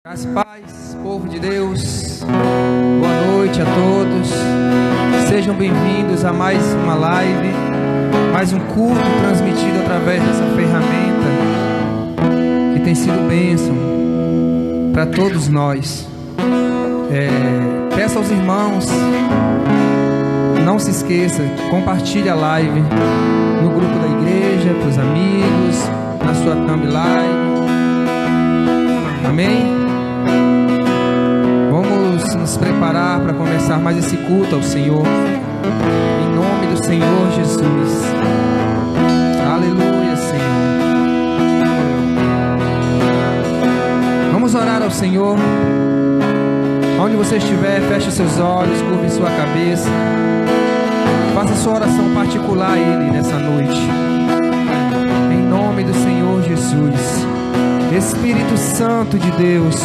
Graças e paz, povo de Deus, boa noite a todos, sejam bem-vindos a mais uma live, mais um culto transmitido através dessa ferramenta que tem sido bênção para todos nós. Peço aos irmãos, não se esqueça, compartilhe a live no grupo da igreja, para os amigos, na sua timeline, amém? Vamos nos preparar para começar mais esse culto ao Senhor, em nome do Senhor Jesus. Aleluia, Senhor. Vamos orar ao Senhor. Onde você estiver, feche os seus olhos, curve sua cabeça, faça sua oração particular a Ele nessa noite, em nome do Senhor Jesus. Espírito Santo de Deus,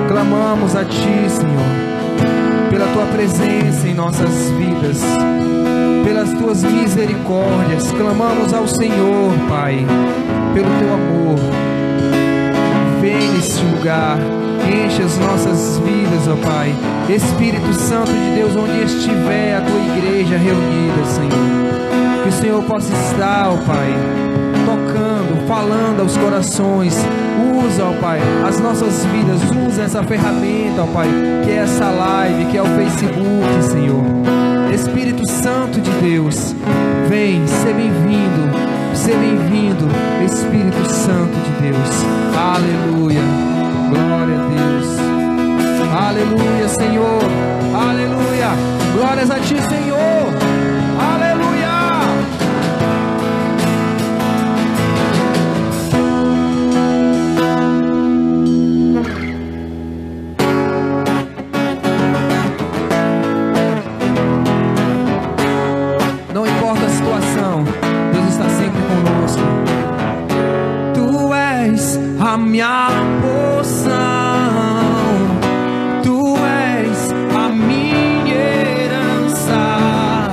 clamamos a Ti, Senhor, pela Tua presença em nossas vidas, pelas Tuas misericórdias. Clamamos ao Senhor, Pai, pelo Teu amor. Vem neste lugar, enche as nossas vidas, ó Pai. Espírito Santo de Deus, onde estiver a Tua igreja reunida, Senhor, que o Senhor possa estar, ó Pai, tocando, falando aos corações. Usa, ó Pai, as nossas vidas, usa essa ferramenta, ó Pai, que é essa live, que é o Facebook, Senhor. Espírito Santo de Deus, vem, seja bem-vindo, Espírito Santo de Deus. Aleluia, glória a Deus. Aleluia, Senhor, aleluia, glórias a Ti, Senhor, aleluia. Não importa a situação, Deus está sempre conosco. Tu és a minha porção, Tu és a minha herança,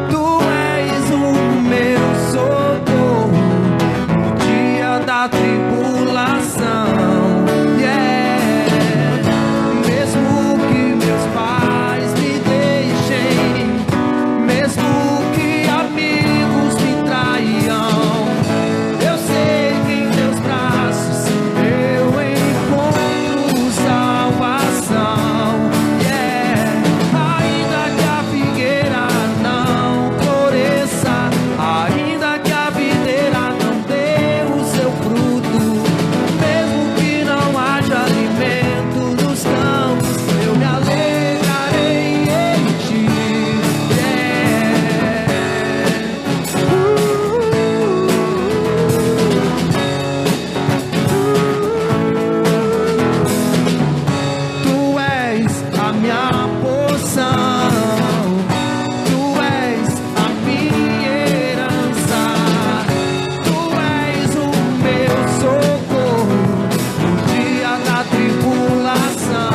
Tu és o meu socorro no dia da tribulação. Mesmo que meus pais me deixem, mesmo que amigos me traiam, eu sei que em Teus braços eu encontro salvação. Ainda que a figueira não floresça, ainda que a videira não dê o seu fruto, mesmo que não haja alimento nos campos, eu me alegrarei em Ti. Tu és a minha porção, Tu és a minha herança, Tu és o meu socorro no dia da tribulação.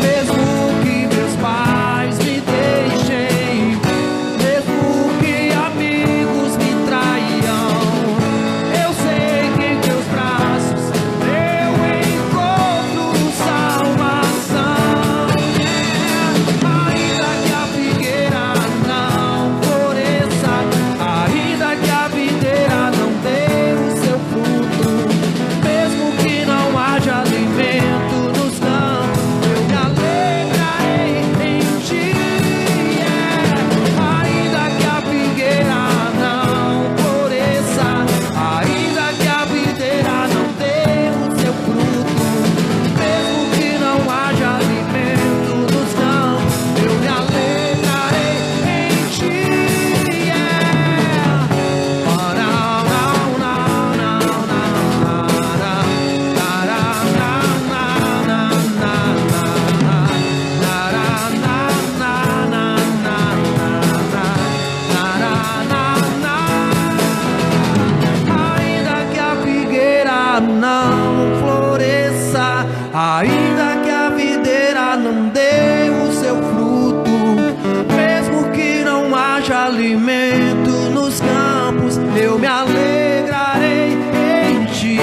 Mesmo que meus pais me deixem, mesmo que amigos me traiam, eu sei que em Teus braços eu encontro salvação. Ainda que a figueira não floresça, ainda que a videira não dê o seu fruto, mesmo que não haja alimento nos campos, eu me alegrarei em Ti. Ainda que a figueira não floresça, ainda que a videira não dê o seu fruto, mesmo que não haja alimento nos campos, eu me alegrarei em Ti. Ainda que a figueira não floresça, ainda que a videira não dê o seu fruto, mesmo que não haja alimento nos campos, eu me alegrarei em Ti.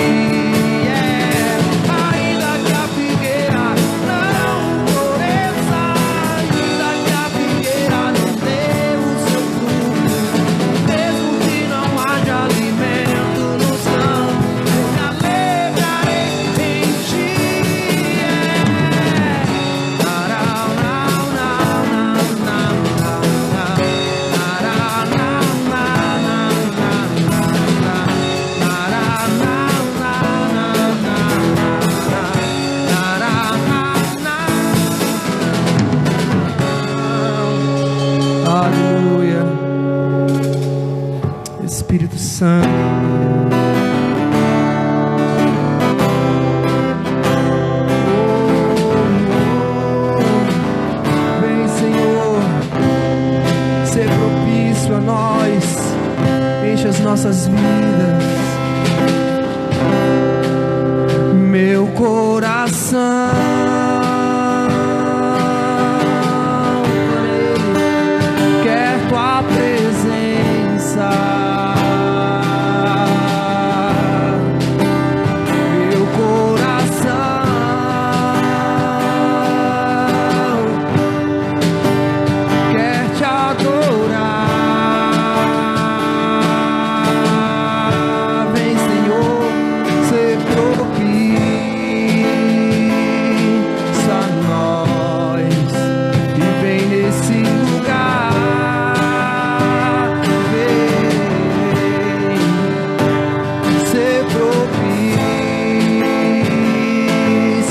Espírito Santo. Vem, Senhor, ser propício a nós, enche as nossas vidas. Meu coração quer tua presença. Meu coração quer te adorar. Vem, Senhor, ser propício a nós e vem nesse lugar. Vem ser propício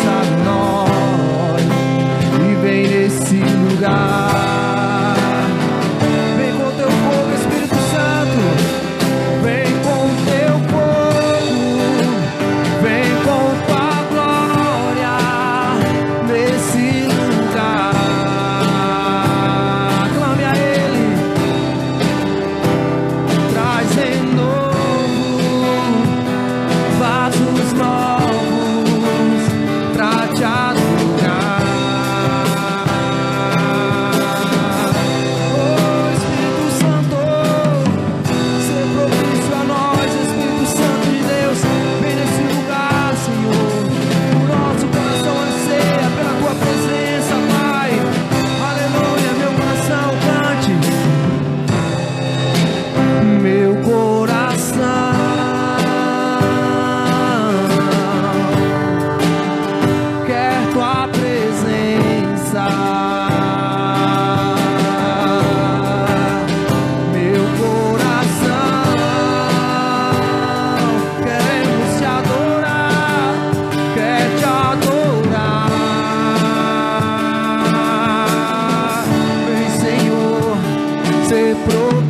a nós e vem nesse lugar. Vem com teu fogo, Espírito Santo. Vem com teu fogo. Vem com tua glória nesse lugar. Clame a Ele, traz em novo vasos novos pra te adorar. Oh, Espírito Santo, ser propício a nós, Espírito Santo de Deus, vem nesse lugar, Senhor. O nosso coração anseia pela tua presença, Pai. Aleluia, meu coração cante. Meu coração quer tua presença. Meu coração queremos te adorar, quer te adorar. Vem, Senhor, ser propício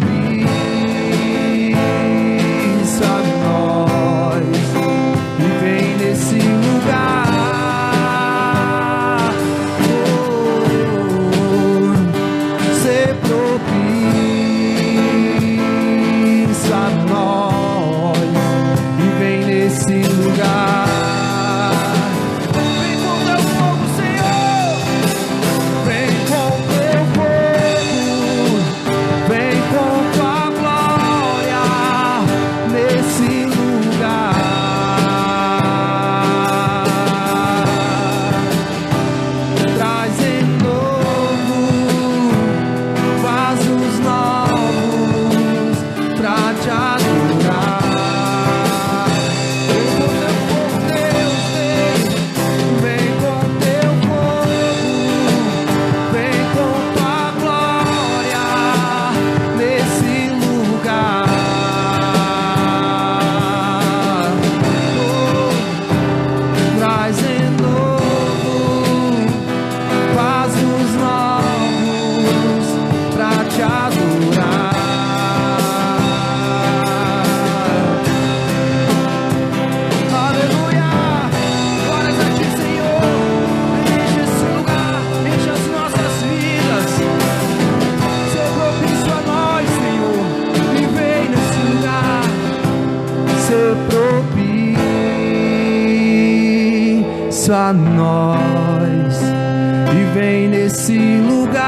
a nós e vem nesse lugar. Ser propício a nós e vem nesse lugar. Vem com teu fogo, Senhor. Vem com teu fogo. Vem com tua glória nesse lugar. Traz em novo vasos novos pra te adorar. Vem com teu fogo, Deus, vem com teu fogo, vem com tua glória nesse lugar. Traz em novo vasos novos pra te adorar. Aleluia, glórias a ti, Senhor. Enche esse lugar, enche as nossas vidas. Ser propício a nós, Senhor, e vem nesse lugar. Ser propício a nós e vem nesse lugar.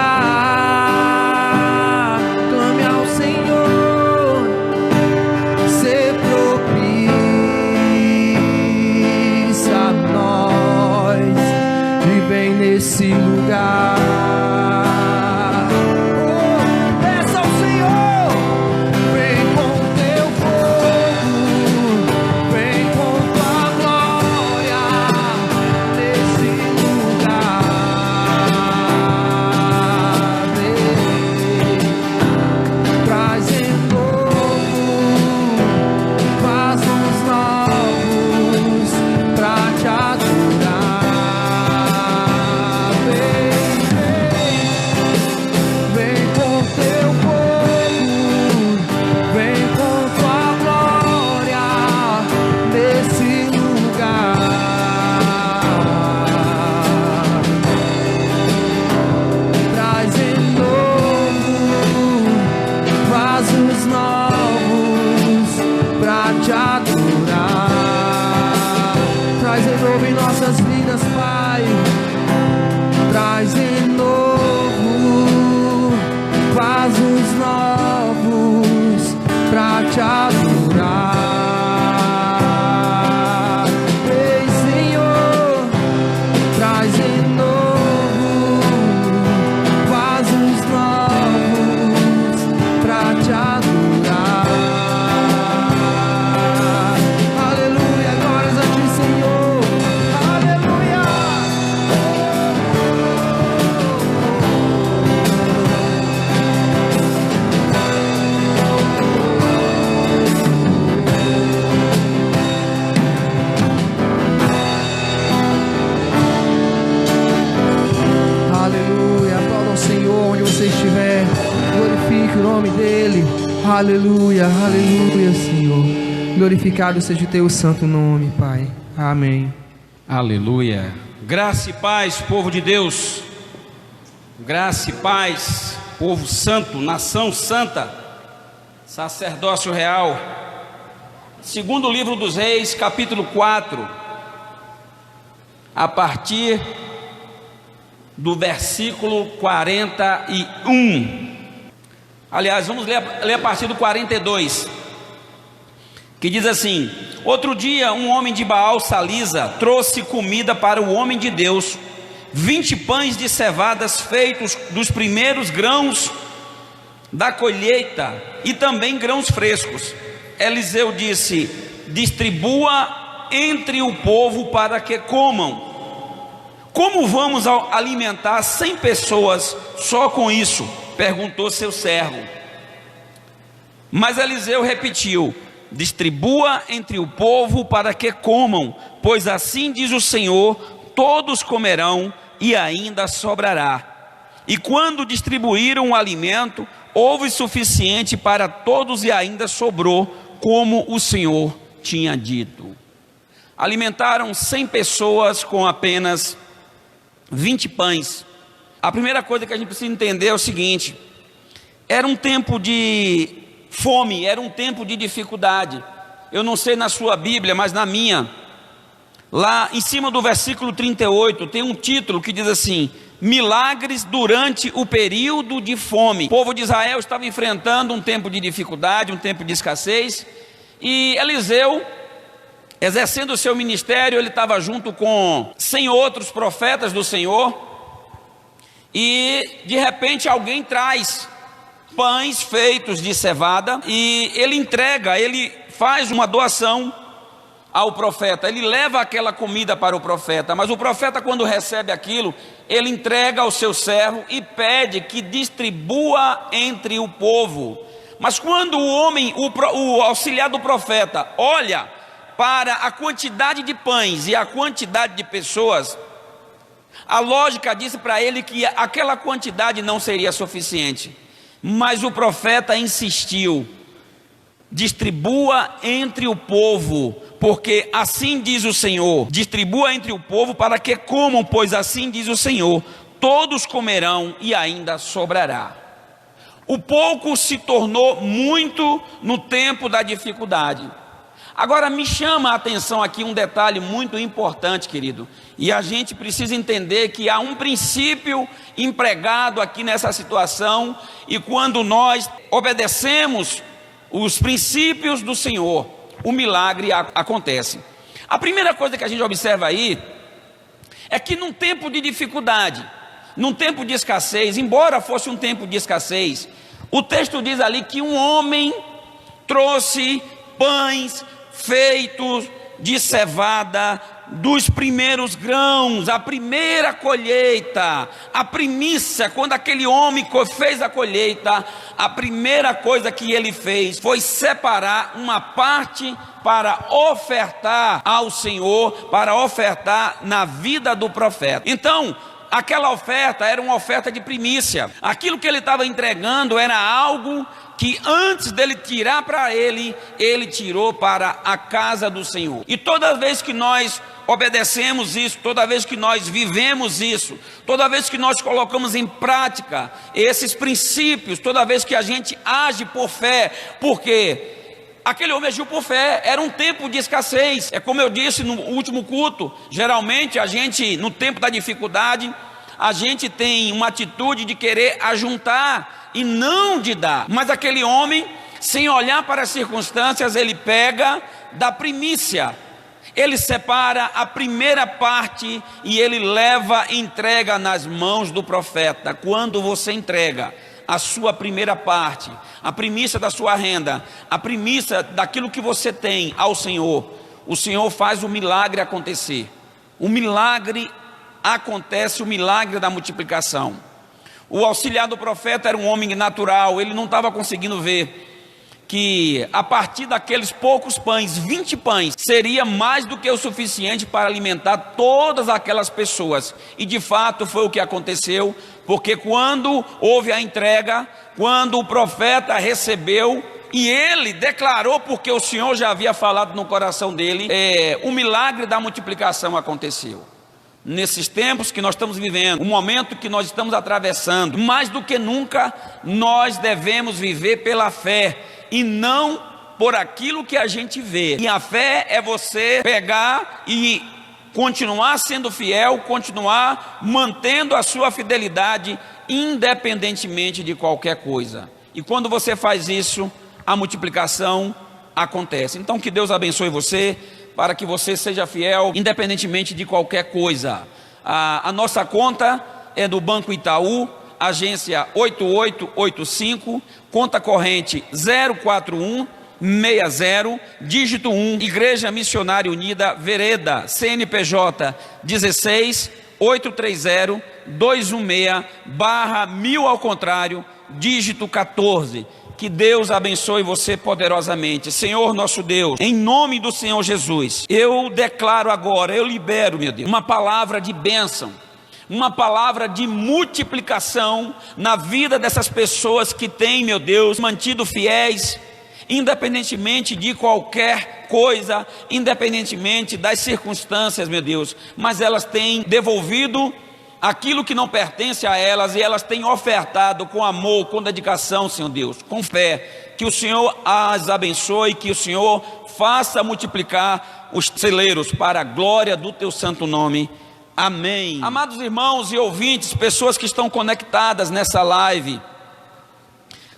Clame ao Senhor, ser propício a nós e vem nesse lugar. Oh, peça ao Senhor, vem com teu fogo, vem com tua glória nesse lugar. Pai, traz renovo, vasos novos pra te adorar. Ei, Senhor, traz renovo, vasos novos pra te adorar. Estiver, glorifique o nome dele. Aleluia, aleluia, Senhor. Glorificado seja o teu santo nome, Pai. Amém. Aleluia. Graça e paz, povo de Deus. Graça e paz, povo santo, nação santa, sacerdócio real. Segundo livro dos Reis, capítulo 4, a partir do versículo 41. Aliás, vamos ler a partir do 42, que diz assim: outro dia um homem de Baal Salisa trouxe comida para o homem de Deus, 20 pães de cevadas feitos dos primeiros grãos da colheita e também grãos frescos. Eliseu disse: distribua entre o povo para que comam. Como vamos alimentar 100 pessoas só com isso? Perguntou seu servo. Mas Eliseu repetiu: distribua entre o povo para que comam, pois assim diz o Senhor, todos comerão e ainda sobrará. E quando distribuíram o alimento, houve suficiente para todos e ainda sobrou, como o Senhor tinha dito. Alimentaram 100 pessoas com apenas 20 pães. A primeira coisa que a gente precisa entender é o seguinte: era um tempo de fome, era um tempo de dificuldade. Eu não sei na sua Bíblia, mas na minha, lá em cima do versículo 38, tem um título que diz assim: milagres durante o período de fome. O povo de Israel estava enfrentando um tempo de dificuldade, um tempo de escassez, e Eliseu, exercendo o seu ministério, ele estava junto com 100 outros profetas do Senhor, e de repente alguém traz pães feitos de cevada, e ele entrega, ele faz uma doação ao profeta, ele leva aquela comida para o profeta, mas o profeta, quando recebe aquilo, ele entrega ao seu servo e pede que distribua entre o povo. Mas quando o homem, o auxiliar do profeta, olha para a quantidade de pães e a quantidade de pessoas, a lógica disse para ele que aquela quantidade não seria suficiente. Mas o profeta insistiu: distribua entre o povo, porque assim diz o Senhor, distribua entre o povo para que comam, pois assim diz o Senhor, todos comerão e ainda sobrará. O pouco se tornou muito no tempo da dificuldade. Agora me chama a atenção aqui um detalhe muito importante, querido, e a gente precisa entender que há um princípio empregado aqui nessa situação, e quando nós obedecemos os princípios do Senhor, o milagre acontece. A primeira coisa que a gente observa aí é que num tempo de dificuldade, num tempo de escassez, embora fosse um tempo de escassez, o texto diz ali que um homem trouxe pães feitos de cevada dos primeiros grãos, a primeira colheita, a primícia. Quando aquele homem fez a colheita, a primeira coisa que ele fez foi separar uma parte para ofertar ao Senhor, para ofertar na vida do profeta. Então, aquela oferta era uma oferta de primícia. Aquilo que ele estava entregando era algo que antes dele tirar para ele, ele tirou para a casa do Senhor. E toda vez que nós obedecemos isso, toda vez que nós vivemos isso, toda vez que nós colocamos em prática esses princípios, toda vez que a gente age por fé, porque Aquele homem agiu por fé, era um tempo de escassez. É como eu disse no último culto, geralmente a gente, no tempo da dificuldade, a gente tem uma atitude de querer ajuntar e não de dar. Mas aquele homem, sem olhar para as circunstâncias, ele pega da primícia, ele separa a primeira parte e ele leva e entrega nas mãos do profeta. Quando você entrega a sua primeira parte, a primícia da sua renda, a primícia daquilo que você tem ao Senhor, o Senhor faz o milagre acontecer. O milagre acontece, o milagre da multiplicação. O auxiliar do profeta era um homem natural, ele não estava conseguindo ver que a partir daqueles poucos pães, 20 pães, seria mais do que o suficiente para alimentar todas aquelas pessoas. E de fato foi o que aconteceu, porque quando houve a entrega, quando o profeta recebeu, e ele declarou, porque o Senhor já havia falado no coração dele, o milagre da multiplicação aconteceu. Nesses tempos que nós estamos vivendo, o momento que nós estamos atravessando, mais do que nunca, nós devemos viver pela fé e não por aquilo que a gente vê. E a fé é você pegar e continuar sendo fiel, continuar mantendo a sua fidelidade, independentemente de qualquer coisa. E quando você faz isso, a multiplicação acontece. Então que Deus abençoe você, para que você seja fiel, independentemente de qualquer coisa. A nossa conta é do Banco Itaú, agência 8885, conta corrente 04160, dígito 1, Igreja Missionária Unida, Vereda, CNPJ 16-830-216-1000 ao contrário, dígito 14. Que Deus abençoe você poderosamente. Senhor nosso Deus, em nome do Senhor Jesus, eu declaro agora, eu libero, meu Deus, uma palavra de bênção, uma palavra de multiplicação na vida dessas pessoas que têm, meu Deus, mantido fiéis, independentemente de qualquer coisa, independentemente das circunstâncias, meu Deus, mas elas têm devolvido aquilo que não pertence a elas, e elas têm ofertado com amor, com dedicação, Senhor Deus, com fé. Que o Senhor as abençoe, que o Senhor faça multiplicar os celeiros para a glória do teu santo nome. Amém. Amados irmãos e ouvintes, pessoas que estão conectadas nessa live,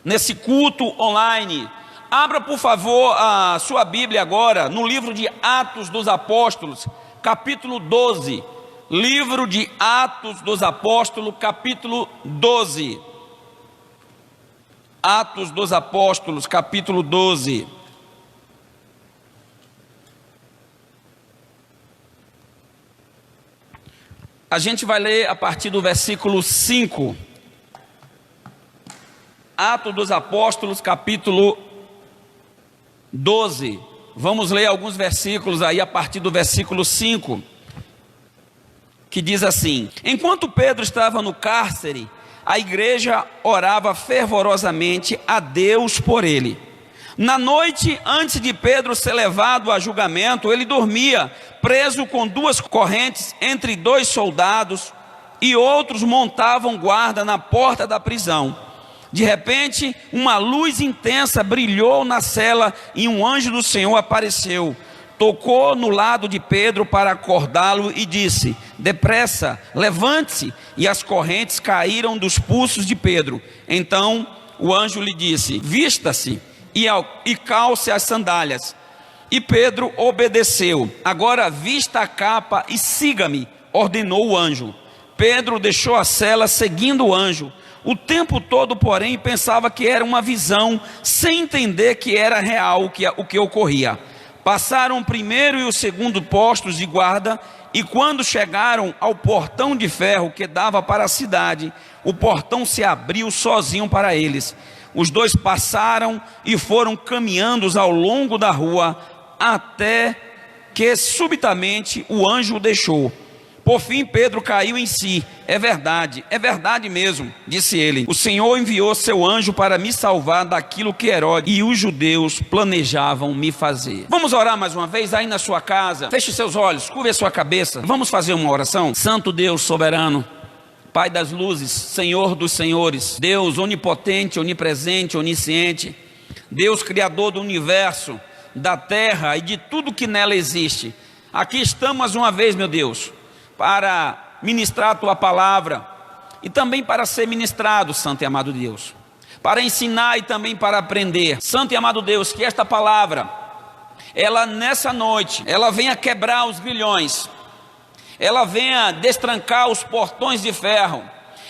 nesse culto online, abra por favor a sua Bíblia agora no livro de Atos dos Apóstolos, capítulo 12. Livro de Atos dos Apóstolos, capítulo 12. Atos dos Apóstolos, capítulo 12. A gente vai ler a partir do versículo 5. Atos dos Apóstolos, capítulo 12. Vamos ler alguns versículos aí a partir do versículo 5. Que diz assim: enquanto Pedro estava no cárcere, a igreja orava fervorosamente a Deus por ele. Na noite, antes de Pedro ser levado a julgamento, ele dormia, preso com 2 correntes entre 2 soldados, e outros montavam guarda na porta da prisão. De repente, uma luz intensa brilhou na cela e um anjo do Senhor apareceu. Tocou no lado de Pedro para acordá-lo e disse: depressa, levante-se. E as correntes caíram dos pulsos de Pedro. Então o anjo lhe disse: vista-se e calce as sandálias. E Pedro obedeceu. Agora vista a capa e siga-me, ordenou o anjo. Pedro deixou a cela seguindo o anjo. O tempo todo, porém, pensava que era uma visão, sem entender que era real o que ocorria. Passaram o primeiro e o segundo postos de guarda, e quando chegaram ao portão de ferro que dava para a cidade, o portão se abriu sozinho para eles. Os 2 passaram e foram caminhando ao longo da rua, até que subitamente o anjo o deixou. Por fim Pedro caiu em si. É verdade mesmo, disse ele. O Senhor enviou seu anjo para me salvar daquilo que Herodes e os judeus planejavam me fazer. Vamos orar mais uma vez aí na sua casa. Feche seus olhos, curve a sua cabeça. Vamos fazer uma oração. Santo Deus soberano, Pai das luzes, Senhor dos senhores, Deus onipotente, onipresente, onisciente, Deus criador do universo, da terra e de tudo que nela existe. Aqui estamos mais uma vez, meu Deus, para ministrar a Tua palavra e também para ser ministrado, Santo e amado Deus, para ensinar e também para aprender. Santo e amado Deus, que esta palavra, ela nessa noite, ela venha quebrar os grilhões, ela venha destrancar os portões de ferro,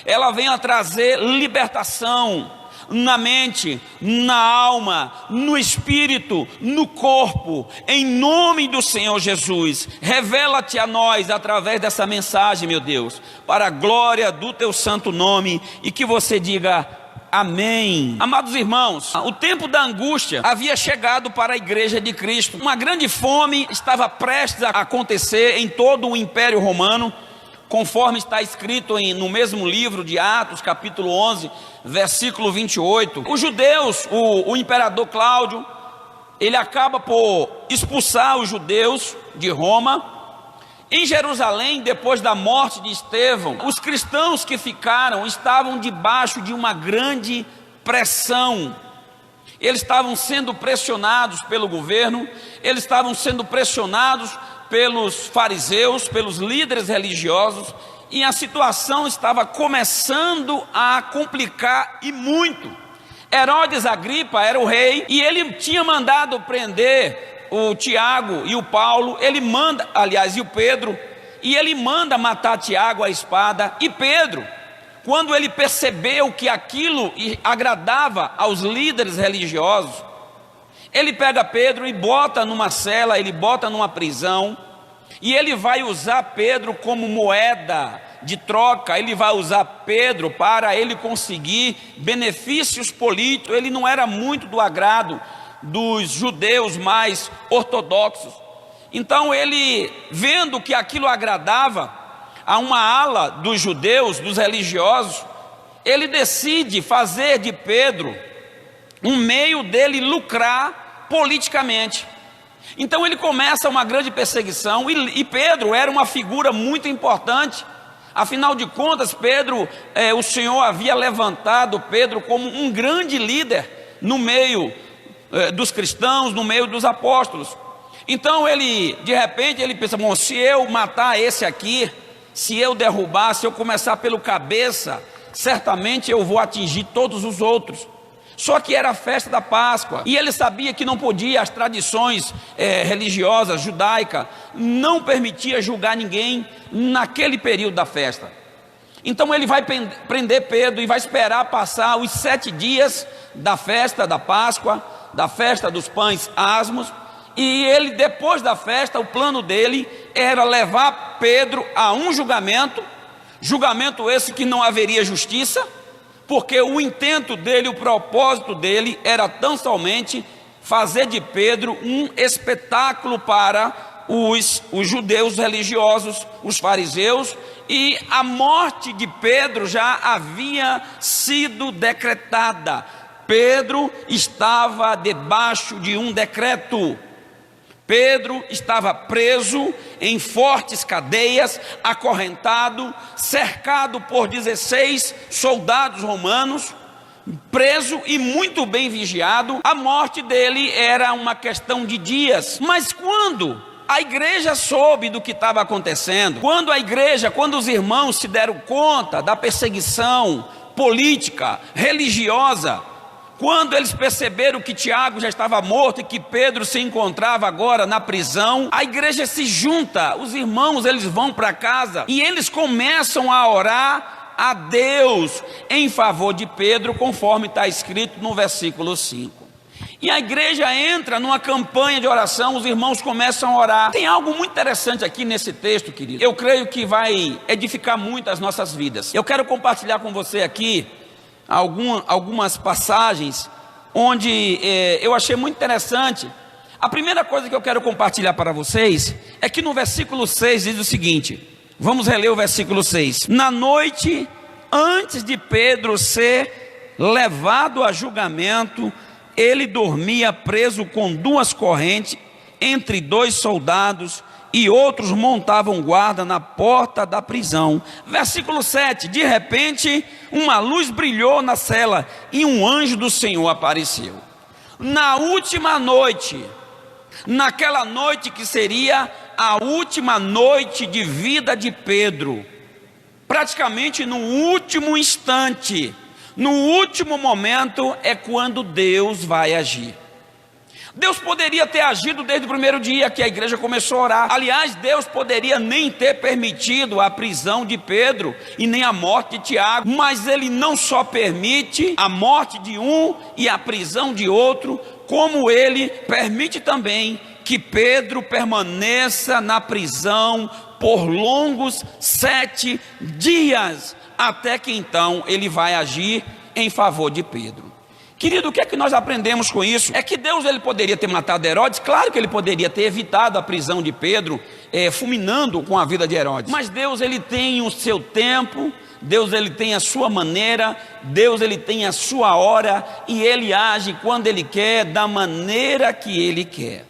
ela venha trazer libertação na mente, na alma, no espírito, no corpo, em nome do Senhor Jesus. Revela-te a nós através dessa mensagem, meu Deus, para a glória do teu santo nome, e que você diga amém. Amados irmãos, o tempo da angústia havia chegado para a igreja de Cristo. Uma grande fome estava prestes a acontecer em todo o Império Romano, conforme está escrito no mesmo livro de Atos, capítulo 11, versículo 28. Os judeus, o imperador Cláudio, ele acaba por expulsar os judeus de Roma. Em Jerusalém, depois da morte de Estevão, os cristãos que ficaram estavam debaixo de uma grande pressão. Eles estavam sendo pressionados pelo governo, eles estavam sendo pressionados pelos fariseus, pelos líderes religiosos, e a situação estava começando a complicar e muito. Herodes Agripa era o rei e ele tinha mandado prender o Tiago e o Paulo, e o Pedro, e ele manda matar Tiago à espada. E Pedro, quando ele percebeu que aquilo agradava aos líderes religiosos, ele pega Pedro e bota numa cela, ele bota numa prisão, e ele vai usar Pedro como moeda de troca, ele vai usar Pedro para ele conseguir benefícios políticos. Ele não era muito do agrado dos judeus mais ortodoxos. Então ele, vendo que aquilo agradava a uma ala dos judeus, dos religiosos, ele decide fazer de Pedro um meio dele lucrar politicamente. Então ele começa uma grande perseguição, e Pedro era uma figura muito importante. Afinal de contas, Pedro, o Senhor havia levantado Pedro como um grande líder no meio dos cristãos, no meio dos apóstolos. Então ele, de repente, ele pensa: bom, se eu matar esse aqui, se eu derrubar, se eu começar pelo cabeça, certamente eu vou atingir todos os outros. Só que era a festa da Páscoa, e ele sabia que não podia, as tradições religiosas, judaica, não permitia julgar ninguém naquele período da festa. Então ele vai prender Pedro e vai esperar passar os 7 dias da festa da Páscoa, da festa dos pães asmos, e ele, depois da festa, o plano dele era levar Pedro a um julgamento esse que não haveria justiça, porque o intento dele, o propósito dele era tão somente fazer de Pedro um espetáculo para os judeus religiosos, os fariseus, e a morte de Pedro já havia sido decretada. Pedro estava debaixo de um decreto. Pedro estava preso em fortes cadeias, acorrentado, cercado por 16 soldados romanos, preso e muito bem vigiado. A morte dele era uma questão de dias. Mas quando a igreja soube do que estava acontecendo, quando os irmãos se deram conta da perseguição política, religiosa, quando eles perceberam que Tiago já estava morto e que Pedro se encontrava agora na prisão, a igreja se junta, os irmãos, eles vão para casa e eles começam a orar a Deus em favor de Pedro, conforme está escrito no versículo 5. E a igreja entra numa campanha de oração, os irmãos começam a orar. Tem algo muito interessante aqui nesse texto, querido. Eu creio que vai edificar muito as nossas vidas. Eu quero compartilhar com você aqui algumas passagens onde eu achei muito interessante. A primeira coisa que eu quero compartilhar para vocês é que no versículo 6 diz o seguinte, vamos reler o versículo 6. Na noite antes de Pedro ser levado a julgamento, ele dormia preso com 2 correntes entre 2 soldados, e outros montavam guarda na porta da prisão. Versículo 7, de repente uma luz brilhou na cela e um anjo do Senhor apareceu. Na última noite, naquela noite que seria a última noite de vida de Pedro, praticamente no último instante, no último momento, é quando Deus vai agir. Deus poderia ter agido desde o primeiro dia que a igreja começou a orar. Aliás, Deus poderia nem ter permitido a prisão de Pedro e nem a morte de Tiago, mas Ele não só permite a morte de um e a prisão de outro, como Ele permite também que Pedro permaneça na prisão por longos 7 dias, até que então Ele vai agir em favor de Pedro. Querido, o que é que nós aprendemos com isso? É que Deus ele poderia ter matado Herodes, claro que ele poderia ter evitado a prisão de Pedro, fulminando com a vida de Herodes. Mas Deus ele tem o seu tempo, Deus ele tem a sua maneira, Deus ele tem a sua hora, e Ele age quando Ele quer, da maneira que Ele quer.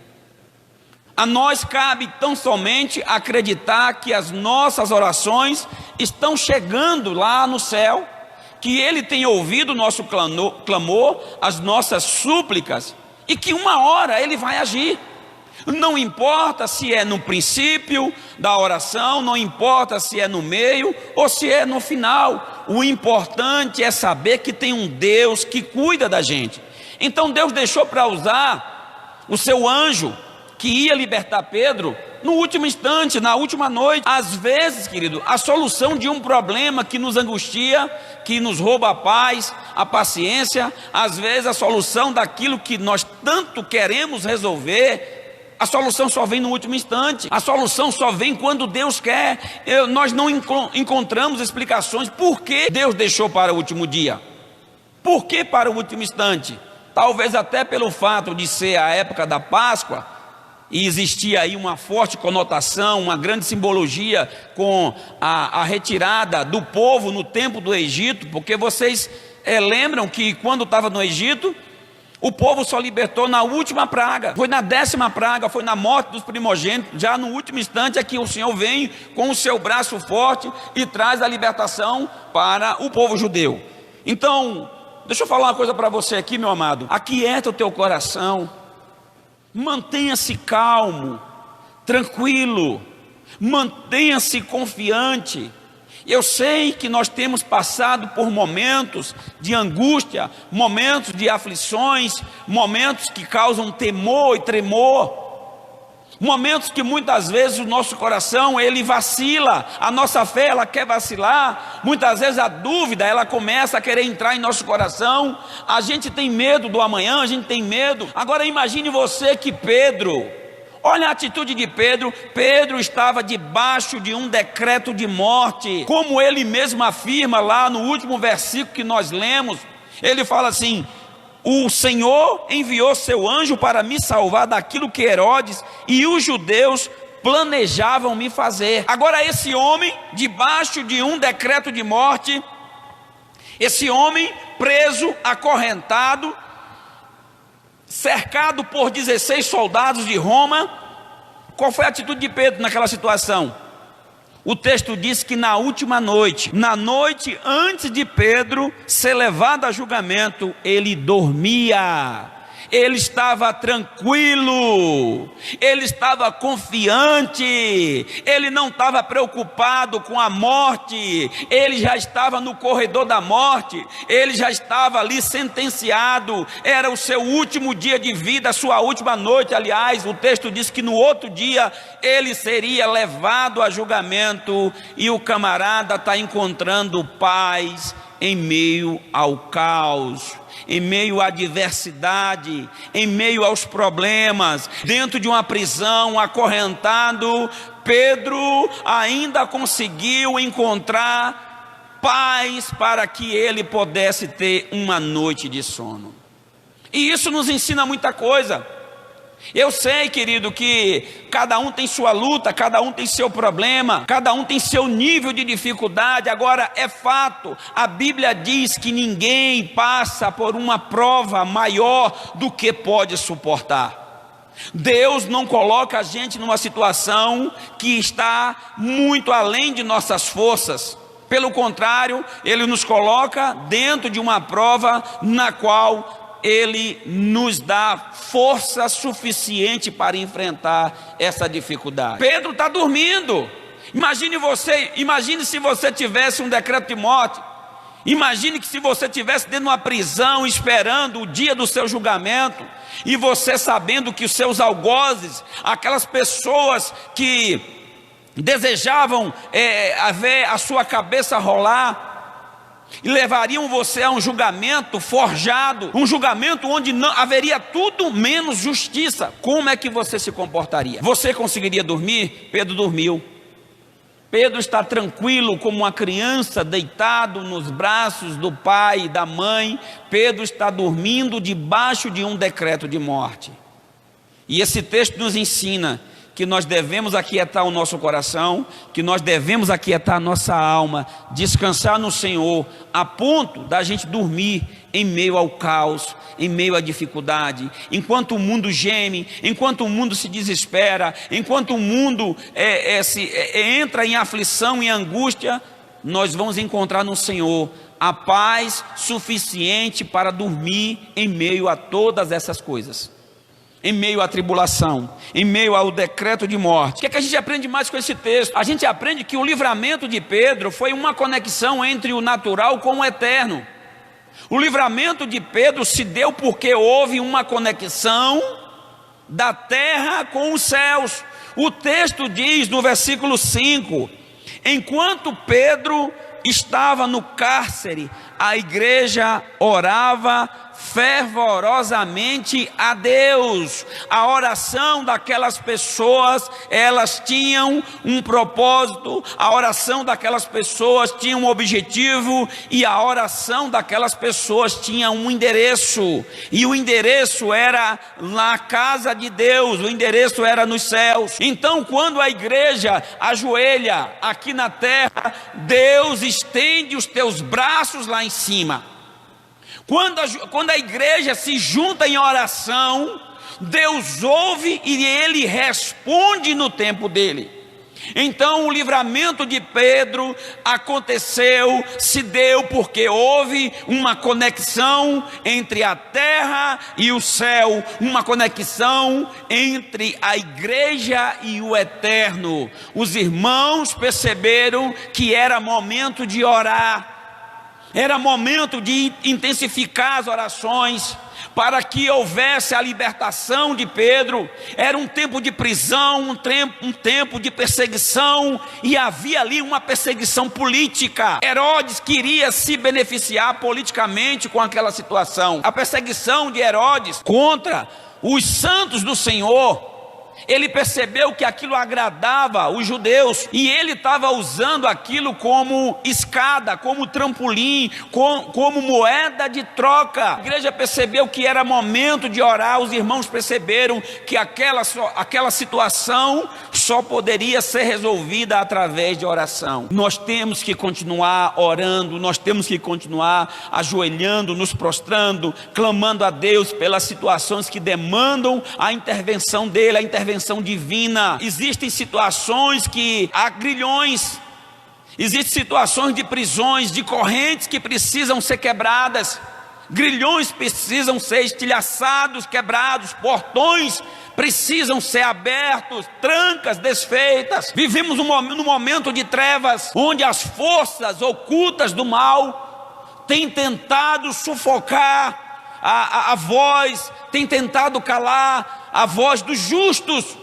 A nós cabe tão somente acreditar que as nossas orações estão chegando lá no céu, que Ele tem ouvido o nosso clamor, as nossas súplicas, e que uma hora Ele vai agir. Não importa se é no princípio da oração, não importa se é no meio ou se é no final. O importante é saber que tem um Deus que cuida da gente. Então Deus deixou para usar o seu anjo que ia libertar Pedro no último instante, na última noite. Às vezes, querido, a solução de um problema que nos angustia, que nos rouba a paz, a paciência, às vezes a solução daquilo que nós tanto queremos resolver, a solução só vem no último instante, a solução só vem quando Deus quer. Nós não encontramos explicações por que Deus deixou para o último dia, por que para o último instante. Talvez até pelo fato de ser a época da Páscoa, e existia aí uma forte conotação, uma grande simbologia com a retirada do povo no tempo do Egito, porque vocês lembram que quando estava no Egito, o povo só libertou na última praga, foi na 10ª praga, foi na morte dos primogênitos. Já no último instante é que o Senhor vem com o seu braço forte e traz a libertação para o povo judeu. Então, deixa eu falar uma coisa para você aqui, meu amado. Aquieta o teu coração, mantenha-se calmo, tranquilo, mantenha-se confiante. Eu sei que nós temos passado por momentos de angústia, momentos de aflições, momentos que causam temor e tremor, momentos que muitas vezes o nosso coração ele vacila, a nossa fé ela quer vacilar, muitas vezes a dúvida ela começa a querer entrar em nosso coração, a gente tem medo do amanhã, a gente tem medo. Agora imagine você que Pedro, olha a atitude de Pedro. Pedro estava debaixo de um decreto de morte, como ele mesmo afirma lá no último versículo que nós lemos. Ele fala assim: o Senhor enviou seu anjo para me salvar daquilo que Herodes e os judeus planejavam me fazer. Agora esse homem, debaixo de um decreto de morte, esse homem preso, acorrentado, cercado por 16 soldados de Roma. Qual foi a atitude de Pedro naquela situação? O texto diz que na última noite, na noite antes de Pedro ser levado a julgamento, ele dormia. Ele estava tranquilo, ele estava confiante, ele não estava preocupado com a morte, ele já estava no corredor da morte, ele já estava ali sentenciado, era o seu último dia de vida, a sua última noite. Aliás, o texto diz que no outro dia ele seria levado a julgamento, e o camarada está encontrando paz em meio ao caos, em meio à adversidade, em meio aos problemas, dentro de uma prisão, acorrentado. Pedro ainda conseguiu encontrar paz para que ele pudesse ter uma noite de sono. E isso nos ensina muita coisa. Eu sei, querido, que cada um tem sua luta, cada um tem seu problema, cada um tem seu nível de dificuldade. Agora é fato, a Bíblia diz que ninguém passa por uma prova maior do que pode suportar. Deus não coloca a gente numa situação que está muito além de nossas forças. Pelo contrário, Ele nos coloca dentro de uma prova na qual Ele nos dá força suficiente para enfrentar essa dificuldade. Pedro está dormindo. Imagine se você tivesse um decreto de morte. Imagine que se você estivesse dentro de uma prisão, esperando o dia do seu julgamento, e você sabendo que os seus algozes, aquelas pessoas que desejavam ver a sua cabeça rolar, e levariam você a um julgamento forjado, um julgamento onde não haveria tudo menos justiça. Como é que você se comportaria? Você conseguiria dormir? Pedro dormiu. Pedro está tranquilo como uma criança deitado nos braços do pai e da mãe. Pedro está dormindo debaixo de um decreto de morte. E esse texto nos ensina que nós devemos aquietar o nosso coração, que nós devemos aquietar a nossa alma, descansar no Senhor, a ponto da gente dormir em meio ao caos, em meio à dificuldade. Enquanto o mundo geme, enquanto o mundo se desespera, enquanto o mundo entra em aflição e angústia, nós vamos encontrar no Senhor a paz suficiente para dormir em meio a todas essas coisas. Em meio à tribulação, em meio ao decreto de morte. O que é que a gente aprende mais com esse texto? A gente aprende que o livramento de Pedro foi uma conexão entre o natural com o eterno. O livramento de Pedro se deu porque houve uma conexão da terra com os céus. O texto diz no versículo 5: enquanto Pedro estava no cárcere, a igreja orava fervorosamente a Deus. A oração daquelas pessoas, elas tinham um propósito, a oração daquelas pessoas tinha um objetivo, e a oração daquelas pessoas tinha um endereço, e o endereço era na casa de Deus, o endereço era nos céus. Então, quando a igreja ajoelha aqui na terra, Deus estende os teus braços lá em cima. Quando a igreja se junta em oração, Deus ouve e Ele responde no tempo dele. Então o livramento de Pedro se deu porque houve uma conexão entre a terra e o céu, uma conexão entre a igreja e o eterno. Os irmãos perceberam que era momento de orar. Era momento de intensificar as orações para que houvesse a libertação de Pedro. Era um tempo de prisão, um tempo de perseguição, e havia ali uma perseguição política. Herodes queria se beneficiar politicamente com aquela situação. A perseguição de Herodes contra os santos do Senhor, ele percebeu que aquilo agradava os judeus, e ele estava usando aquilo como escada, como trampolim, como moeda de troca. A igreja percebeu que era momento de orar. Os irmãos perceberam que aquela situação só poderia ser resolvida através de oração. Nós temos que continuar orando, nós temos que continuar ajoelhando, nos prostrando, clamando a Deus pelas situações que demandam a intervenção dele, a intervenção divina. Existem situações que há grilhões, existem situações de prisões, de correntes que precisam ser quebradas, grilhões precisam ser estilhaçados, quebrados, portões precisam ser abertos, trancas desfeitas. Vivemos num momento de trevas, onde as forças ocultas do mal têm tentado sufocar a voz, têm tentado calar a voz dos justos,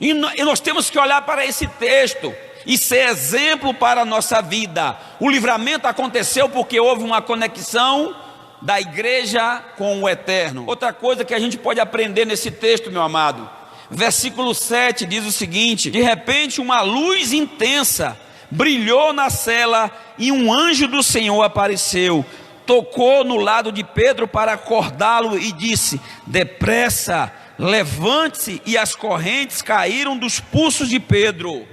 e nós temos que olhar para esse texto e ser exemplo para a nossa vida. O livramento aconteceu porque houve uma conexão da igreja com o eterno. Outra coisa que a gente pode aprender nesse texto, meu amado, versículo 7 diz o seguinte: de repente uma luz intensa brilhou na cela, e um anjo do Senhor apareceu, tocou no lado de Pedro para acordá-lo e disse: depressa, levante-se. E as correntes caíram dos pulsos de Pedro.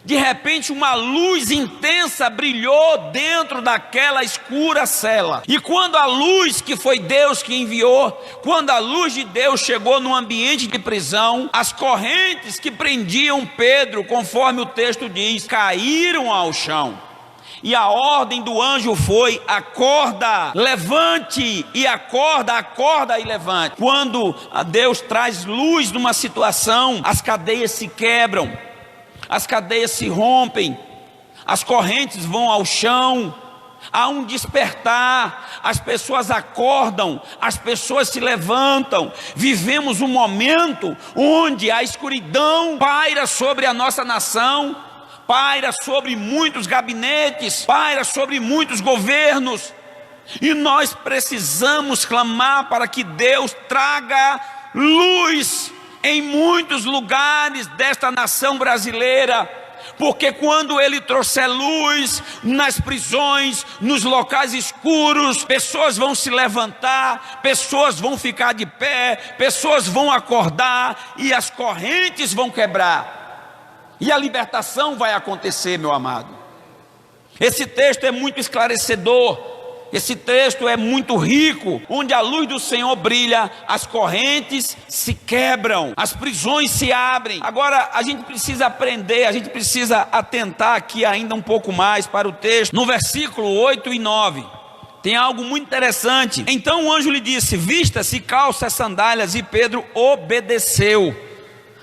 De repente uma luz intensa brilhou dentro daquela escura cela. E quando a luz, que foi Deus que enviou, quando a luz de Deus chegou no ambiente de prisão, as correntes que prendiam Pedro, conforme o texto diz, caíram ao chão. E a ordem do anjo foi: acorda, levante e acorda, acorda e levante. Quando Deus traz luz numa situação, as cadeias se quebram, as cadeias se rompem, as correntes vão ao chão, há um despertar, as pessoas acordam, as pessoas se levantam. Vivemos um momento onde a escuridão paira sobre a nossa nação, paira sobre muitos gabinetes, paira sobre muitos governos, e nós precisamos clamar para que Deus traga luz em muitos lugares desta nação brasileira, porque quando Ele trouxer luz nas prisões, nos locais escuros, pessoas vão se levantar, pessoas vão ficar de pé, pessoas vão acordar e as correntes vão quebrar. E a libertação vai acontecer, meu amado. Esse texto é muito esclarecedor, esse texto é muito rico. Onde a luz do Senhor brilha, as correntes se quebram, as prisões se abrem. Agora a gente precisa aprender, a gente precisa atentar aqui ainda um pouco mais para o texto. No versículo 8 e 9, tem algo muito interessante. Então o anjo lhe disse: vista-se, calça as sandálias, e Pedro obedeceu.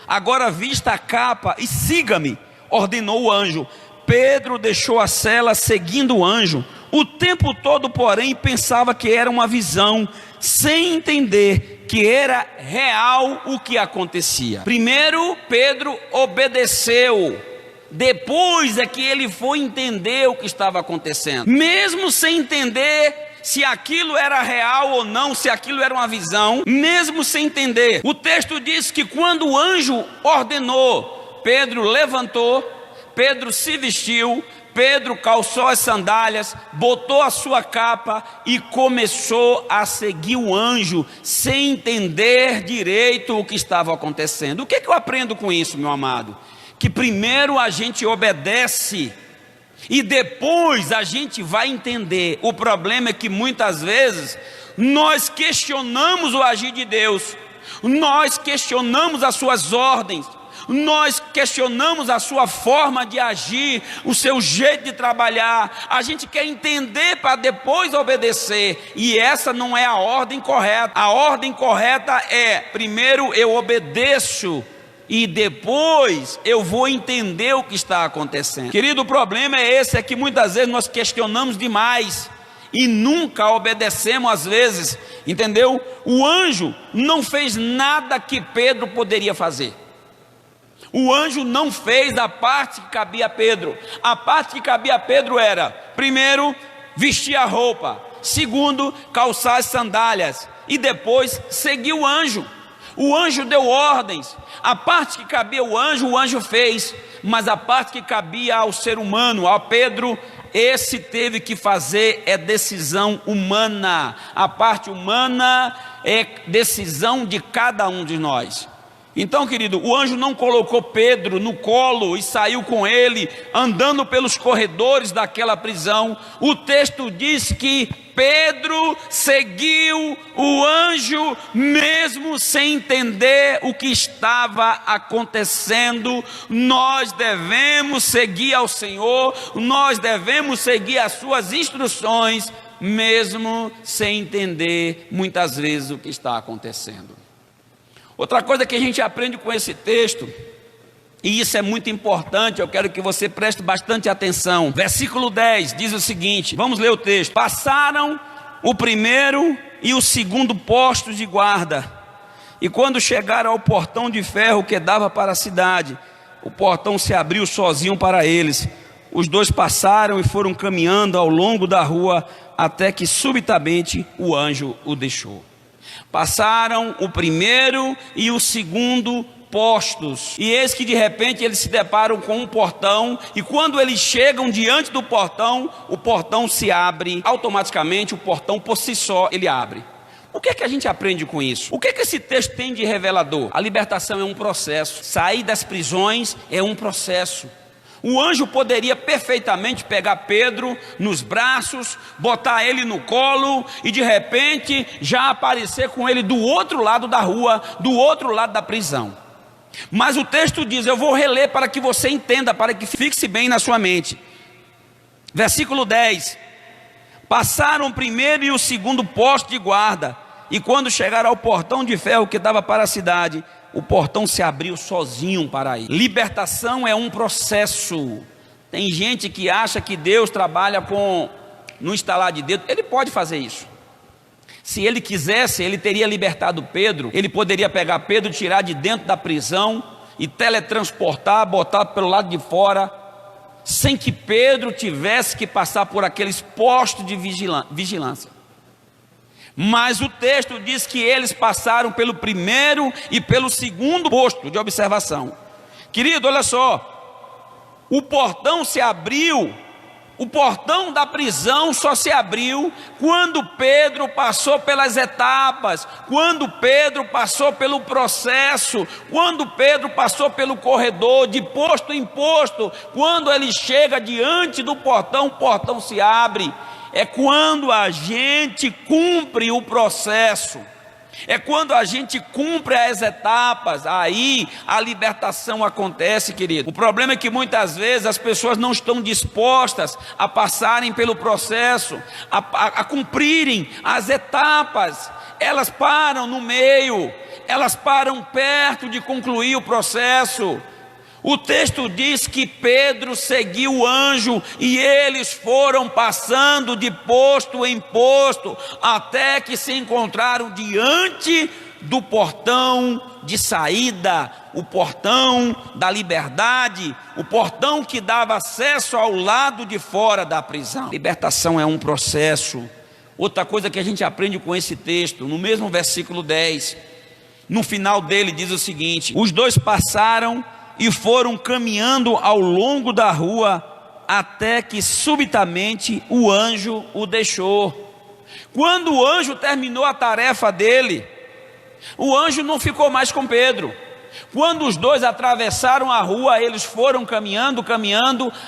Agora vista a capa e siga-me, ordenou o anjo. Pedro deixou a cela seguindo o anjo. O tempo todo, porém, pensava que era uma visão, sem entender que era real o que acontecia. Primeiro Pedro obedeceu, depois é que ele foi entender o que estava acontecendo, mesmo sem entender se aquilo era real ou não, se aquilo era uma visão, mesmo sem entender. O texto diz que quando o anjo ordenou, Pedro levantou, Pedro se vestiu, Pedro calçou as sandálias, botou a sua capa e começou a seguir o anjo, sem entender direito o que estava acontecendo. O que eu aprendo com isso, meu amado? Que primeiro a gente obedece e depois a gente vai entender. O problema é que muitas vezes nós questionamos o agir de Deus, nós questionamos as suas ordens, nós questionamos a sua forma de agir, o seu jeito de trabalhar. A gente quer entender para depois obedecer, e essa não é a ordem correta. A ordem correta é: primeiro eu obedeço e depois eu vou entender o que está acontecendo. Querido, o problema é esse, é que muitas vezes nós questionamos demais e nunca obedecemos às vezes, entendeu? O anjo não fez nada que Pedro poderia fazer. O anjo não fez a parte que cabia a Pedro. A parte que cabia a Pedro era: primeiro, vestir a roupa; segundo, calçar as sandálias; e depois seguir o anjo. O anjo deu ordens. A parte que cabia ao anjo, o anjo fez, mas a parte que cabia ao ser humano, a Pedro, esse teve que fazer. É decisão humana. A parte humana é decisão de cada um de nós. Então, querido, o anjo não colocou Pedro no colo e saiu com ele andando pelos corredores daquela prisão. O texto diz que Pedro seguiu o anjo mesmo sem entender o que estava acontecendo. Nós devemos seguir ao Senhor, nós devemos seguir as suas instruções, mesmo sem entender muitas vezes o que está acontecendo. Outra coisa que a gente aprende com esse texto, e isso é muito importante, eu quero que você preste bastante atenção. Versículo 10 diz o seguinte, vamos ler o texto: passaram o primeiro e o segundo postos de guarda, e quando chegaram ao portão de ferro que dava para a cidade, o portão se abriu sozinho para eles. Os dois passaram e foram caminhando ao longo da rua, até que subitamente o anjo o deixou. Passaram o primeiro e o segundo postos, e eis que de repente eles se deparam com um portão, e quando eles chegam diante do portão, o portão se abre automaticamente. O portão por si só ele abre. O que é que a gente aprende com isso? O que é que esse texto tem de revelador? A libertação é um processo, sair das prisões é um processo. O anjo poderia perfeitamente pegar Pedro nos braços, botar ele no colo e de repente já aparecer com ele do outro lado da rua, do outro lado da prisão. Mas o texto diz, eu vou reler para que você entenda, para que fixe bem na sua mente. Versículo 10: passaram o primeiro e o segundo posto de guarda, e quando chegaram ao portão de ferro que dava para a cidade, o portão se abriu sozinho para ir. Libertação é um processo. Tem gente que acha que Deus trabalha no estalar de dedo. Ele pode fazer isso. Se ele quisesse, ele teria libertado Pedro. Ele poderia pegar Pedro, tirar de dentro da prisão e teletransportar, botar pelo lado de fora, sem que Pedro tivesse que passar por aqueles postos de vigilância. Mas o texto diz que eles passaram pelo primeiro e pelo segundo posto de observação. Querido, olha só, o portão se abriu, o portão da prisão só se abriu quando Pedro passou pelas etapas, quando Pedro passou pelo processo, quando Pedro passou pelo corredor, de posto em posto. Quando ele chega diante do portão, o portão se abre. É quando a gente cumpre o processo, é quando a gente cumpre as etapas, aí a libertação acontece, querido. O problema é que muitas vezes as pessoas não estão dispostas a passarem pelo processo, a cumprirem as etapas. Elas param no meio, elas param perto de concluir o processo. O texto diz que Pedro seguiu o anjo e eles foram passando de posto em posto, até que se encontraram diante do portão de saída, o portão da liberdade, o portão que dava acesso ao lado de fora da prisão. Libertação é um processo. Outra coisa que a gente aprende com esse texto, no mesmo versículo 10, no final dele diz o seguinte: os dois passaram e foram caminhando ao longo da rua, até que subitamente o anjo o deixou. Quando o anjo terminou a tarefa dele, o anjo não ficou mais com Pedro. Quando os dois atravessaram a rua, eles foram caminhando,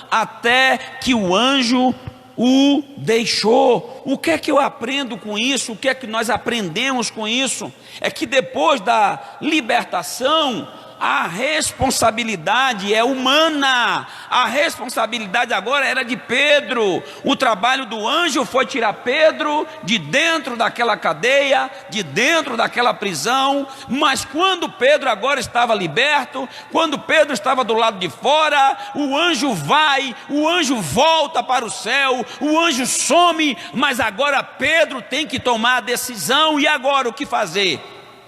até que o anjo o deixou. O que é que eu aprendo com isso? O que é que nós aprendemos com isso? É que depois da libertação, a responsabilidade é humana. A responsabilidade agora era de Pedro. O trabalho do anjo foi tirar Pedro de dentro daquela cadeia, de dentro daquela prisão. Mas quando Pedro agora estava liberto, quando Pedro estava do lado de fora, o anjo vai, o anjo volta para o céu, o anjo some. Mas agora Pedro tem que tomar a decisão. E agora o que fazer?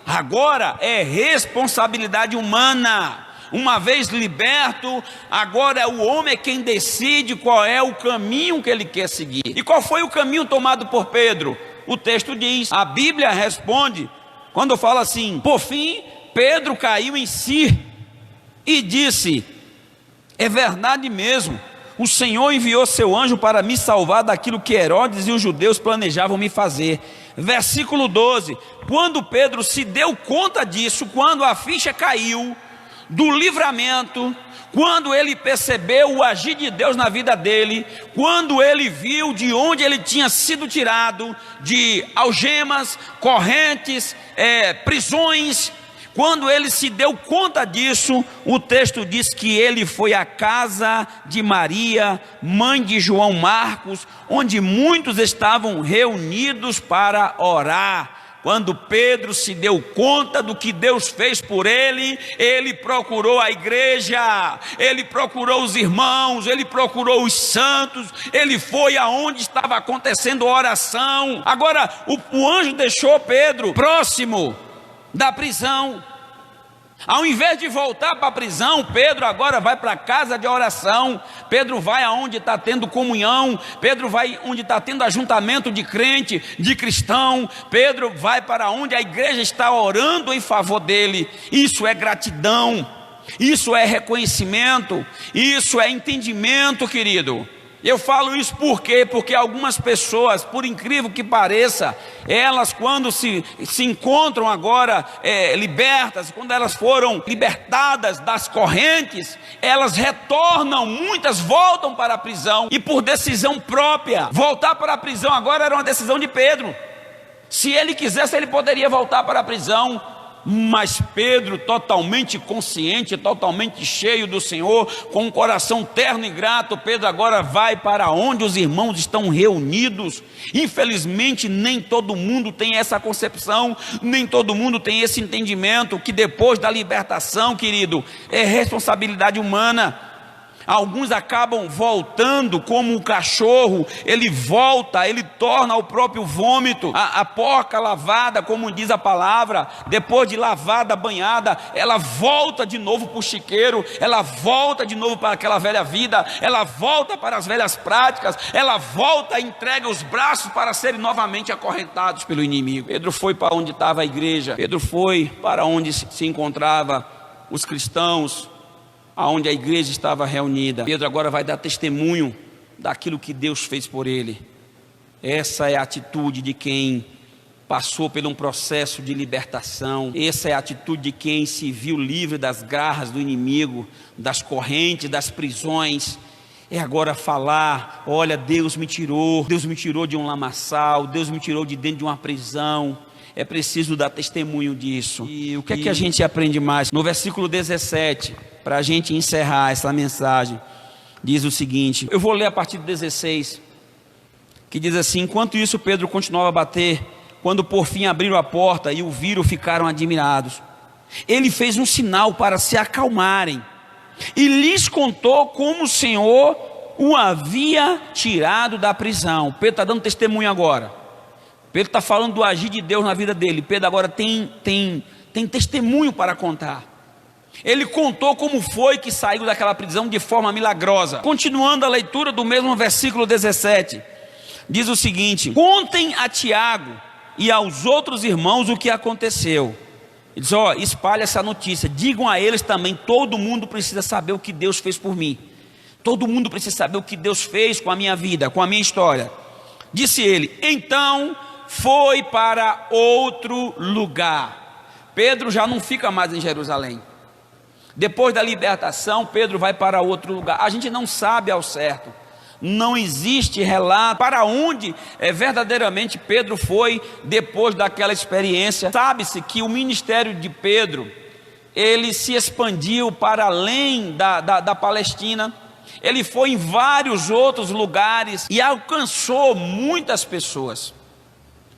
Agora é responsabilidade humana. Uma vez liberto, agora o homem é quem decide qual é o caminho que ele quer seguir. E qual foi o caminho tomado por Pedro? O texto diz, a Bíblia responde, quando fala assim: por fim, Pedro caiu em si e disse: é verdade mesmo, o Senhor enviou seu anjo para me salvar daquilo que Herodes e os judeus planejavam me fazer. Versículo 12, quando Pedro se deu conta disso, quando a ficha caiu do livramento, quando ele percebeu o agir de Deus na vida dele, quando ele viu de onde ele tinha sido tirado, de algemas, correntes, prisões, quando ele se deu conta disso, o texto diz que ele foi à casa de Maria, mãe de João Marcos, onde muitos estavam reunidos para orar. Quando Pedro se deu conta do que Deus fez por ele, ele procurou a igreja, ele procurou os irmãos, ele procurou os santos, ele foi aonde estava acontecendo a oração. Agora, o anjo deixou Pedro próximo da prisão. Ao invés de voltar para a prisão, Pedro agora vai para a casa de oração. Pedro vai aonde está tendo comunhão. Pedro vai onde está tendo ajuntamento de crente, de cristão. Pedro vai para onde a igreja está orando em favor dele. Isso é gratidão, isso é reconhecimento, isso é entendimento, querido. Eu falo isso por quê? Porque algumas pessoas, por incrível que pareça, elas quando se encontram agora libertas, quando elas foram libertadas das correntes, elas retornam, muitas voltam para a prisão, e por decisão própria. Voltar para a prisão agora era uma decisão de Pedro. Se ele quisesse, ele poderia voltar para a prisão, Mas Pedro, totalmente consciente, totalmente cheio do Senhor, com um coração terno e grato, Pedro agora vai para onde os irmãos estão reunidos. Infelizmente nem todo mundo tem essa concepção, nem todo mundo tem esse entendimento, que depois da libertação, querido, é responsabilidade humana. Alguns acabam voltando como um cachorro, ele volta, ele torna o próprio vômito. A porca lavada, como diz a palavra, depois de lavada, banhada, ela volta de novo para o chiqueiro, ela volta de novo para aquela velha vida, ela volta para as velhas práticas, ela volta e entrega os braços para serem novamente acorrentados pelo inimigo. Pedro foi para onde estava a igreja, Pedro foi para onde se encontrava os cristãos, aonde a igreja estava reunida. Pedro agora vai dar testemunho daquilo que Deus fez por ele. Essa é a atitude de quem passou por um processo de libertação. Essa é a atitude de quem se viu livre das garras do inimigo, das correntes, das prisões. É agora falar: olha, Deus me tirou de um lamaçal, Deus me tirou de dentro de uma prisão. É preciso dar testemunho disso. E o que é que a gente aprende mais? No versículo 17, para a gente encerrar essa mensagem, diz o seguinte, eu vou ler a partir do 16, que diz assim: enquanto isso Pedro continuava a bater, quando por fim abriram a porta e o viram, ficaram admirados. Ele fez um sinal para se acalmarem e lhes contou como o Senhor o havia tirado da prisão. Pedro está dando testemunho agora. Pedro está falando do agir de Deus na vida dele. Pedro agora tem testemunho para contar. Ele contou como foi que saiu daquela prisão de forma milagrosa. Continuando a leitura do mesmo versículo 17, diz o seguinte: contem a Tiago e aos outros irmãos o que aconteceu. Ele diz: espalhe essa notícia, digam a eles também, todo mundo precisa saber o que Deus fez por mim. Todo mundo precisa saber o que Deus fez com a minha vida, com a minha história. Disse ele, então foi para outro lugar. Pedro já não fica mais em Jerusalém. Depois da libertação, Pedro vai para outro lugar. A gente não sabe ao certo, não existe relato para onde verdadeiramente Pedro foi depois daquela experiência. Sabe-se que o ministério de Pedro, ele se expandiu para além da Palestina. Ele foi em vários outros lugares e alcançou muitas pessoas.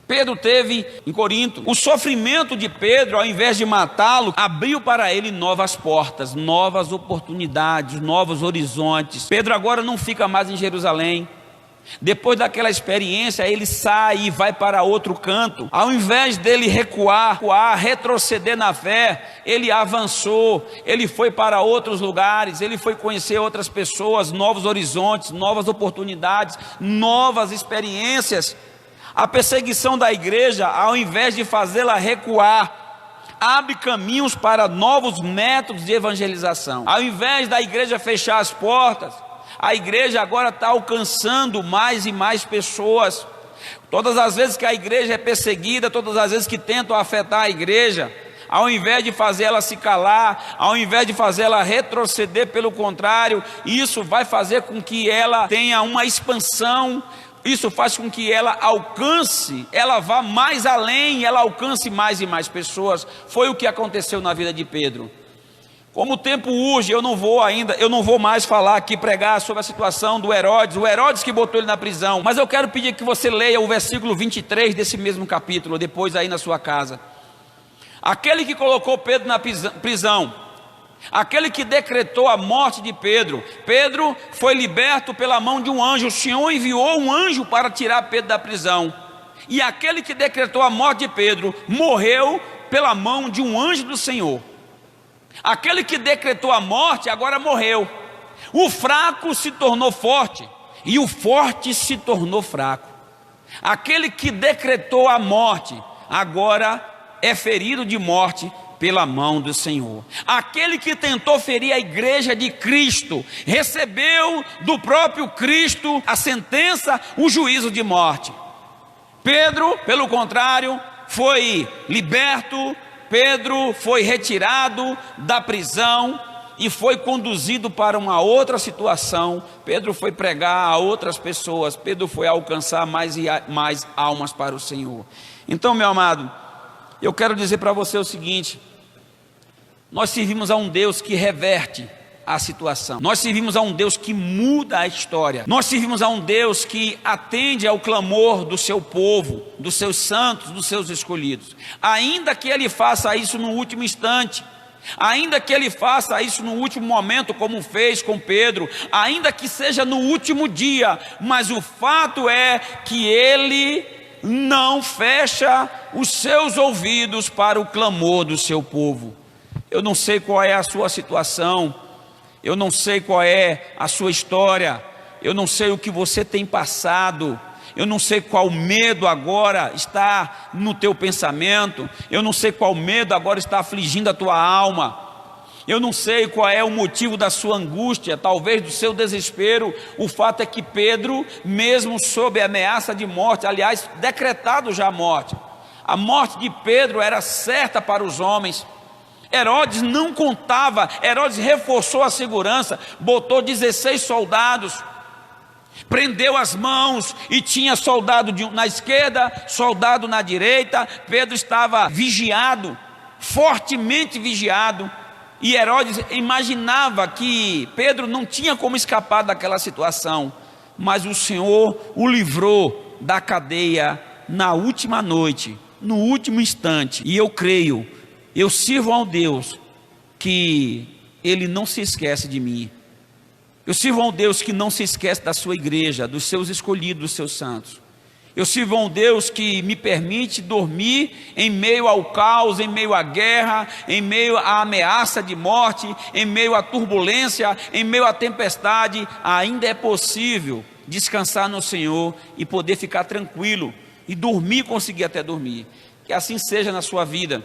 Pedro teve em Corinto. O sofrimento de Pedro, ao invés de matá-lo, abriu para ele novas portas, novas oportunidades, novos horizontes. Pedro agora não fica mais em Jerusalém. Depois daquela experiência, ele sai e vai para outro canto. Ao invés dele recuar, retroceder na fé, ele avançou, ele foi para outros lugares, ele foi conhecer outras pessoas, novos horizontes, novas oportunidades, novas experiências. A perseguição da igreja, ao invés de fazê-la recuar, abre caminhos para novos métodos de evangelização. Ao invés da igreja fechar as portas, a igreja agora está alcançando mais e mais pessoas. Todas as vezes que a igreja é perseguida, todas as vezes que tentam afetar a igreja, ao invés de fazer ela se calar, ao invés de fazer ela retroceder, pelo contrário, isso vai fazer com que ela tenha uma expansão. Isso faz com que ela alcance, ela vá mais além, ela alcance mais e mais pessoas. Foi o que aconteceu na vida de Pedro. Como o tempo urge, eu não vou mais falar aqui, pregar sobre a situação do Herodes, o Herodes que botou ele na prisão. Mas eu quero pedir que você leia o versículo 23 desse mesmo capítulo, depois aí na sua casa. Aquele que colocou Pedro na prisão, aquele que decretou a morte de Pedro. Pedro foi liberto pela mão de um anjo. O Senhor enviou um anjo para tirar Pedro da prisão. E aquele que decretou a morte de Pedro morreu pela mão de um anjo do Senhor. Aquele que decretou a morte agora morreu. O fraco se tornou forte e o forte se tornou fraco. Aquele que decretou a morte agora é ferido de morte pela mão do Senhor. Aquele que tentou ferir a igreja de Cristo recebeu do próprio Cristo a sentença, o juízo de morte. Pedro, pelo contrário, foi liberto. Pedro foi retirado da prisão e foi conduzido para uma outra situação. Pedro foi pregar a outras pessoas. Pedro foi alcançar mais e mais almas para o Senhor. Então, meu amado, eu quero dizer para você o seguinte: nós servimos a um Deus que reverte a situação, nós servimos a um Deus que muda a história, nós servimos a um Deus que atende ao clamor do seu povo, dos seus santos, dos seus escolhidos, ainda que Ele faça isso no último instante, ainda que Ele faça isso no último momento, como fez com Pedro, ainda que seja no último dia, mas o fato é que Ele não fecha os seus ouvidos para o clamor do seu povo. Eu não sei qual é a sua situação, eu não sei qual é a sua história, eu não sei o que você tem passado, eu não sei qual medo agora está no teu pensamento, eu não sei qual medo agora está afligindo a tua alma, eu não sei qual é o motivo da sua angústia, talvez do seu desespero. O fato é que Pedro, mesmo sob a ameaça de morte, aliás, decretado já a morte de Pedro era certa para os homens. Herodes não contava, Herodes reforçou a segurança, botou 16 soldados, prendeu as mãos e tinha soldado na esquerda, soldado na direita. Pedro estava vigiado, fortemente vigiado, e Herodes imaginava que Pedro não tinha como escapar daquela situação, mas o Senhor o livrou da cadeia na última noite, no último instante. E eu creio, eu sirvo a um Deus que Ele não se esquece de mim. Eu sirvo a um Deus que não se esquece da sua igreja, dos seus escolhidos, dos seus santos. Eu sirvo a um Deus que me permite dormir em meio ao caos, em meio à guerra, em meio à ameaça de morte, em meio à turbulência, em meio à tempestade. Ainda é possível descansar no Senhor e poder ficar tranquilo e dormir, conseguir até dormir. Que assim seja na sua vida.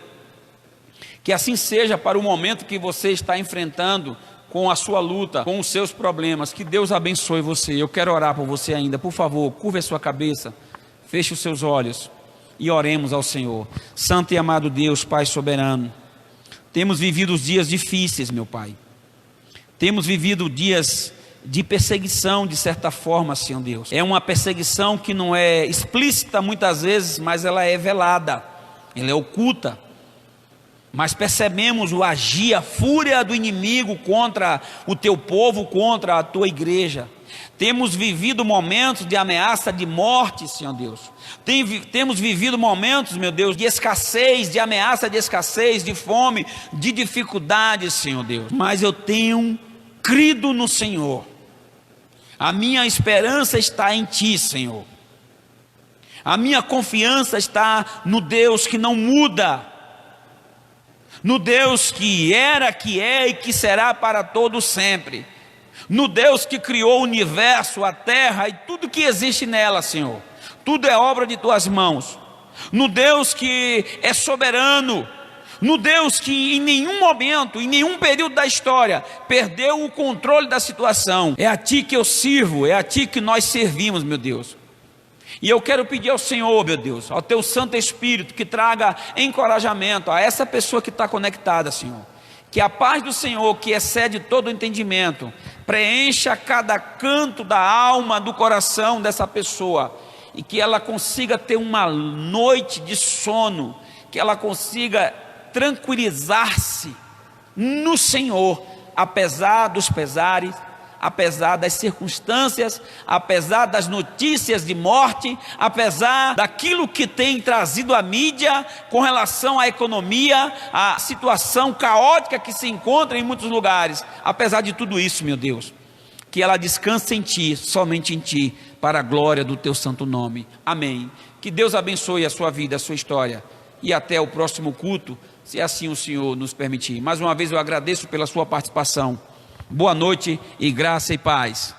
Que assim seja para o momento que você está enfrentando com a sua luta, com os seus problemas. Que Deus abençoe você. Eu quero orar por você ainda. Por favor, curva a sua cabeça, feche os seus olhos e oremos ao Senhor. Santo e amado Deus, Pai soberano, temos vivido dias difíceis, meu Pai. Temos vivido dias de perseguição, de certa forma, Senhor Deus. É uma perseguição que não é explícita muitas vezes, mas ela é velada, ela é oculta. Mas percebemos o agir, a fúria do inimigo contra o teu povo, contra a tua igreja. Temos vivido momentos de ameaça de morte, Senhor Deus. Temos vivido momentos, meu Deus, de escassez, de ameaça de escassez, de fome, de dificuldades, Senhor Deus. Mas eu tenho crido no Senhor. A minha esperança está em Ti, Senhor. A minha confiança está no Deus que não muda, no Deus que era, que é e que será para todo sempre, no Deus que criou o universo, a terra e tudo que existe nela, Senhor. Tudo é obra de Tuas mãos, no Deus que é soberano, no Deus que em nenhum momento, em nenhum período da história, perdeu o controle da situação. É a Ti que eu sirvo, é a Ti que nós servimos, meu Deus. E eu quero pedir ao Senhor, meu Deus, ao Teu Santo Espírito, que traga encorajamento a essa pessoa que está conectada, Senhor. Que a paz do Senhor, que excede todo o entendimento, preencha cada canto da alma, do coração dessa pessoa, e que ela consiga ter uma noite de sono, que ela consiga tranquilizar-se no Senhor, apesar dos pesares, apesar das circunstâncias, apesar das notícias de morte, apesar daquilo que tem trazido a mídia com relação à economia, à situação caótica que se encontra em muitos lugares. Apesar de tudo isso, meu Deus, que ela descanse em Ti, somente em Ti, para a glória do Teu santo nome. Amém. Que Deus abençoe a sua vida, a sua história, e até o próximo culto, se assim o Senhor nos permitir. Mais uma vez eu agradeço pela sua participação. Boa noite e graça e paz.